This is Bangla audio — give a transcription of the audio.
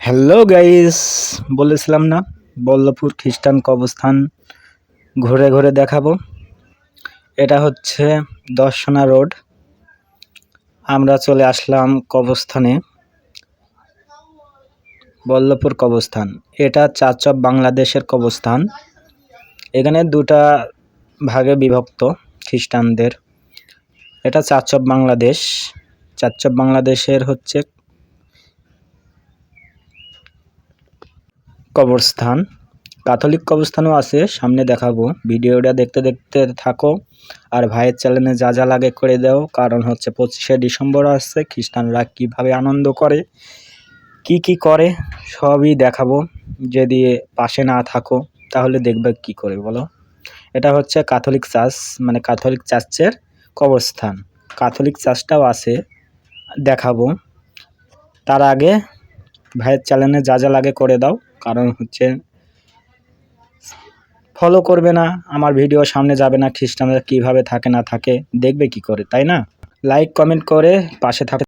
হ্যালো গাইস, বলেছিলাম না বল্লভপুর খ্রিস্টান কবরস্থান ঘুরে ঘুরে দেখাবো। এটা হচ্ছে দর্শনা রোড। আমরা চলে আসলাম কবরস্থানে, বল্লভপুর কবরস্থান। এটা চার্চ অফ বাংলাদেশের কবরস্থান। এখানে দুটা ভাগে বিভক্ত খ্রিস্টানদের। এটা church of Bangladesh. Church of বাংলাদেশের হচ্ছে কবরস্থান। ক্যাথলিক কবরস্থানও আছে, সামনে দেখাবো। ভিডিওটা দেখতে দেখতে থাকো আর ভাইয়ের চ্যানেলে যা যা লাগে করে দাও, কারণ হচ্ছে 25শে ডিসেম্বর আসছে। খ্রিস্টানরা কীভাবে আনন্দ করে, কি করে সবই দেখাবো। যদি পাশে না থাকো তাহলে দেখবে কি করে বলো। এটা হচ্ছে ক্যাথলিক চার্চ, মানে ক্যাথলিক চার্চের কবরস্থান। ক্যাথলিক চার্চটাও আছে, দেখাবো। তার আগে ভাইয়ের চ্যানেলে যা যা লাগে করে দাও, কারণ হচ্ছে ফলো করবে না, আমার ভিডিও সামনে যাবে না। খ্রিস্টানরা কীভাবে থাকে না থাকে দেখবে কি করে, তাই না? লাইক কমেন্ট করে পাশে থাকে।